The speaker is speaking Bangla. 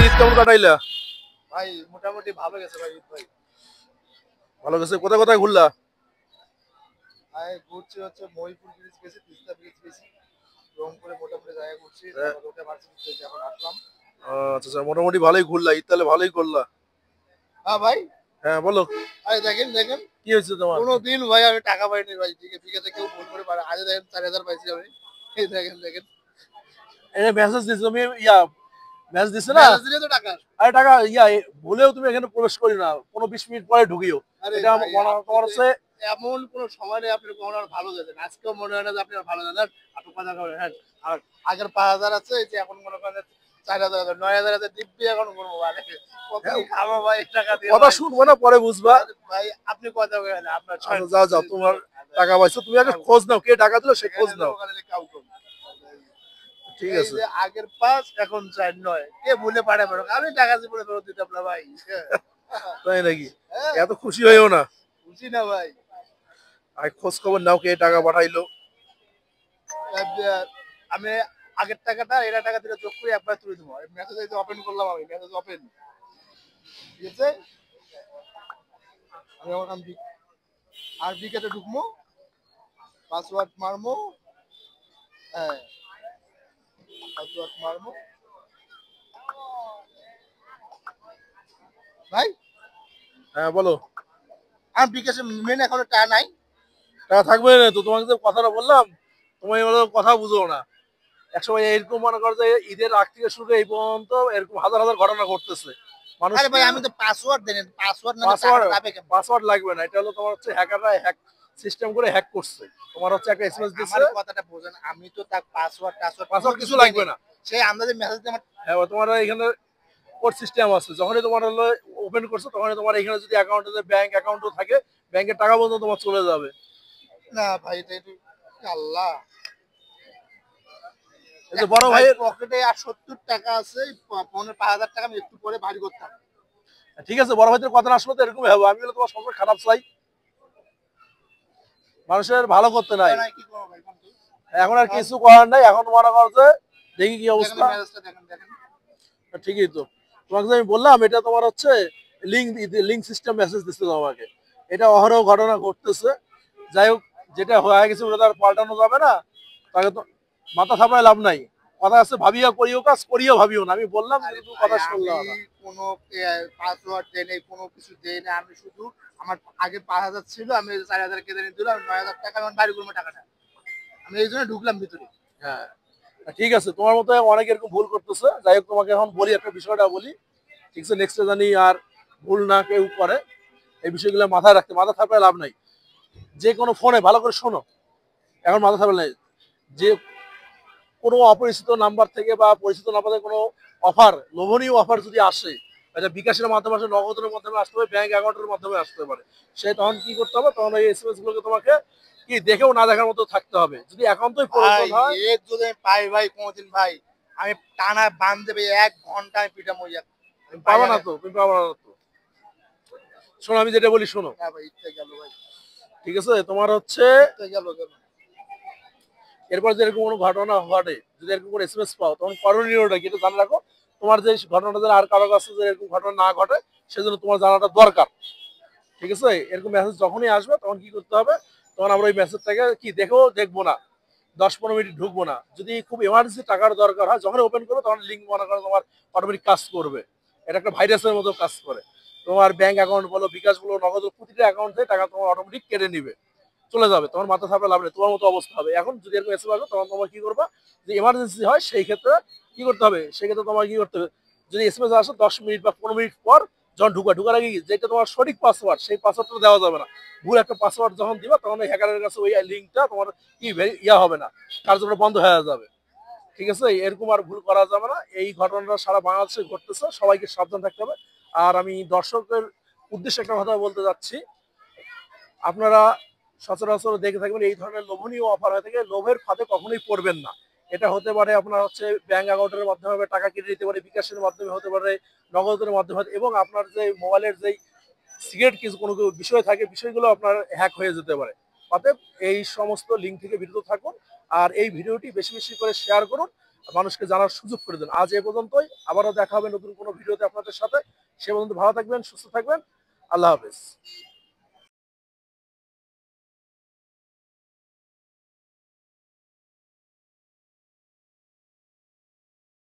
ঈদ কেমন কাটাইলা? ভাই মোটামুটি ভালো গেছে ভাই। ঈদ ভাই ভালো গেছে। কোথায় কোথায় ঘুরলা? ভাই ঘুরছি হচ্ছে মহিপুর ব্রিজ গেছি, তিস্তা ব্রিজ গেছি, রংপুরে মোটামুটি জায়গা ঘুরছি, তারপর ওটা ভার্সিটিতে এখন আসলাম। আচ্ছা আচ্ছা, মোটামুটি ভালোই ঘুরলা। ঈদ তাহলে ভালোই করলা। হ্যাঁ ভাই। হ্যাঁ বলো, আরে দেখেন দেখেন, কি হয়েছে তোমার? কোনোদিন ভাই আমি টাকা পাইনি ভাই, বিকাতে কেউ ফোন করে পারে, আজ দেখেন 4,000 পাইছি আমি। এই দেখেন দেখেন, এটা মেসেজ দিছো তুমি? মেসেজ দিছো না? মেসেজ দিলে তো টাকা আসবে। আরে টাকা ভুলেও তুমি এখানে প্রবেশ করি না, 15-20 মিনিট পরে ঢুকিও। আরে এটা ভাই তোমার হচ্ছে এমন কোন সময় নেই আপনি কখনো আর ভালো যাবেন, আজকেও মনে হয় না যে আপনি আর ভালো যাবেন। আপনি কথা কবেন হ্যাঁ, আর আগের 5,000 আছে, এই যে এখন মনে করেন 4,000 আছে, 9,000 আছে, দিব্যি এখন করবো ভাই। কত কি খাবো ভাই টাকা দিয়ে? কথা শুনবো না, পরে বুঝবা। ভাই আপনি কথা বলেন, আপনার আচ্ছা যাও যাও, তোমার টাকা পাইছো, তুমি আগে খোঁজ নাও কে টাকা দিলো সে খোঁজ নাও। ঠিক এই আছে। যে আগের 5 এখন 4 9, কে ভুলে পারে পারো, আমি টাকা দিয়ে বলে ফেরত দিতাম না ভাই। তাই নাকি? হ্যাঁ, এত খুশি হইও না, বুঝি না ভাই। আর খোঁজ খবর নাও কে টাকা পাঠাইলো। আমি আগের টাকাটা এরা টাকা দিলে যোগ করে একবার তুলে দেবো। মেসেজ এই যে ওপেন করলাম, আমি মেসেজ ওপেন, ঠিক আছে। আমি এখন আর বিকেটে ঢুকবো, পাসওয়ার্ড মারবো। হ্যাঁ, পাসওয়ার্ড মারবো ভাই। হ্যাঁ বলো। আর বিকাশে মেন এখনো টাকা নাই। টাকা থাকবে না তো, তোমাকে যে কথাটা বললাম, তুমি কথা বুঝো না। একসময় এরকম মনে করো যে ঈদের আগ থেকে শুরু করে এই পর্যন্ত এরকম হাজার হাজার ঘটনা ঘটতেছে। মানুষ আরে ভাই আমি তো পাসওয়ার্ড দেন, পাসওয়ার্ড না যাবে কেন? পাসওয়ার্ড লাগবে না, এটা হলো তোমার হচ্ছে হ্যাকাররা হ্যাক সিস্টেম করে হ্যাক করছে। তোমার হচ্ছে একটা এসএমএস দিছে। আমার কথাটা বোঝেন, আমি তো তার পাসওয়ার্ড কিছু লাগবে না। সেই আমাদের মেসেজ আমার। হ্যাঁ তোমার এখানে কোড সিস্টেম আছে, যখনই তোমার হলো ওপেন করছো তখনই তোমার এখানে যদি অ্যাকাউন্টে ব্যাংক অ্যাকাউন্টও থাকে, ব্যাংকের টাকা পর্যন্ত তোমার চলে যাবে। না ভাই এটা আল্লাহ। এই যে বড় ভাইয়ের পকেটে আর 70 টাকা আছে, 5,000 টাকা আমি একটু পরে ভারী করতাম। ঠিক আছে, বড় ভাইদের কথা আসলে তো এরকমই হবে। আমি হলো তোমার সবসময় খারাপ চাই, মানুষের ভালো করতে নাই। কি করবো ভাই? এখন আর কিছু করার নাই, এখন মনে করো যে দেখি কি অবস্থা। দেখেন দেখেন, ঠিকই তো, তোমাকে যে আমি বললাম এটা তোমার হচ্ছে লিঙ্ক সিস্টেম মেসেজ দিচ্ছে তোমাকে। এটা অহরহ ঘটনা ঘটতেছে। যাই হোক, যেটা হয়ে গেছে ওটা তো আর পাল্টানো যাবে না। তাকে তো মাথা থাপড়ায় লাভ নাই। কথা আছে ভাবিয়া করিও কাজ, করিও ভাবিও না। আমি বললাম কিন্তু কথা শুনলাম না। কোনো পাসওয়ার্ড দেই নাই, কোনো কিছু দেই না। আমি শুধু আমার আগে 5,000 ছিল, আমি 4,000 কেটে নিয়ে দিলাম, 9,000 টাকা আমি বাড়ি করবো টাকাটা। আমি এই জন্য ঢুকলাম ভিতরে। হ্যাঁ ঠিক আছে, তোমার মতো অনেকে এরকম ভুল করতেছে। যাই হোক, তোমাকে এখন বলি একটা বিষয়টা বলি, ঠিক আছে? নেক্সটে জানি আর ভুল না কেউ করে। এই বিষয়গুলো মাথায় রাখতে, মাথা থাপড়ায় লাভ নাই। যে কোনো ফোনে ভালো করে শোনো, এখন মাথা থাপড়ায় নাই। যে কোনো অপরিচিত নাম্বার থেকে বা পরিচিত নাম্বার থেকে কোনো অফার, লোভনীয় অফার যদি আসে, এটা বিকাশের মাধ্যমে আসে, নগদের মাধ্যমে আসতে পারে, ব্যাংক অ্যাকাউন্টের মাধ্যমে আসতে পারে, সে তখন কি করতে হবে? তখন এই এসএমএস গুলোকে তোমাকে কি দেখেও না দেখার মতো থাকতে হবে। যদি একান্তই প্রয়োজন হয়, যদি আমি পাই ভাই কোনোদিন ভাই, আমি টানা বান দেবে 1 ঘন্টা আমি পিঠা মরিয়া। তুমি পাবা না তো, তুমি পাবা না তো। শোনো আমি যেটা বলি শোনো। হ্যাঁ ভাই, ইচ্ছে গেল ভাই, ঠিক আছে, তোমার হচ্ছে ইচ্ছে গেল গেল। এরপর যদি এরকম কোনো ঘটনা ঘটে, যদি এরকম কোনো এসএমএস পাও, তখন করণীয়টা কি এটা জানা রাখো। তোমার যে ঘটনাটা যেন আর কারো কাছে যে এরকম ঘটনা না ঘটে, সেজন্য তোমার জানাটা দরকার। ঠিক আছে, এরকম মেসেজ যখনই আসবে তখন কি করতে হবে? তখন আমরা ওই মেসেজটাকে কি দেখো দেখবো না, 10-15 মিনিট ঢুকবো না। যদি খুব এমার্জেন্সি টাকার দরকার হয়, যখন ওপেন করবে তখন লিঙ্ক মনে করো তোমার অটোমেটিক কাজ করবে। এটা একটা ভাইরাসের মতো কাজ করে। তোমার ব্যাংক অ্যাকাউন্ট বলো, বিকাশ বলো, নগদ, প্রতিটা অ্যাকাউন্ট থেকে টাকা তোমার অটোমেটিক কেটে নিবে, চলে যাবে। তোমার মাথা থাপড়ে লাভ নেই, তোমার মতো অবস্থা হবে। এখন যদি এরকম এসে আসবে তখন তোমার কি করবা? যদি এমার্জেন্সি হয় সেই ক্ষেত্রে কি করতে হবে? সেই ক্ষেত্রে তোমার কি করতে হবে? যদি এসএমএস আসে 10 মিনিট বা 15 মিনিট পর যখন ঢুকার আগে যেটা তোমার সঠিক পাসওয়ার্ড, সেই পাসওয়ার্ডটা দেওয়া যাবে না। ভুল একটা পাসওয়ার্ড যখন দিবা তখন ওই হ্যাকারের কাছে ওই লিঙ্কটা তোমার কি হবে না, কার্যক্রম বন্ধ হয়ে যাবে। ঠিক আছে, এরকম আর ভুল করা যাবে না। এই ঘটনাটা সারা বাংলাদেশে ঘটতেছে, সবাইকে সাবধান থাকতে হবে। আর আমি দর্শকের উদ্দেশ্যে একটা কথা বলতে যাচ্ছি, আপনারা সচরাচর দেখে থাকবেন এই ধরনের লোভনীয় অফার হয়ে থাকে, লোভের ফাঁদে কখনোই পড়বেন না। এটা হতে পারে আপনার হচ্ছে ব্যাংক অ্যাকাউন্টের মাধ্যমে টাকা কেটে দিতে পারে, বিকাশের মাধ্যমে হতে পারে, নগদের মাধ্যমে, এবং আপনার যে মোবাইলের যেই সিগারেট কিছু কোনো বিষয় থাকে, বিষয়গুলো আপনার হ্যাক হয়ে যেতে পারে। অতএব এই সমস্ত লিঙ্ক থেকে বিরত থাকুন। আর এই ভিডিওটি বেশি বেশি করে শেয়ার করুন। মানুষকে জানার সুযোগ করে দেন। আজ এ পর্যন্তই, আবারও দেখা হবে নতুন কোনো ভিডিওতে আপনাদের সাথে। সে পর্যন্ত ভালো থাকবেন, সুস্থ থাকবেন। আল্লাহ হাফেজ।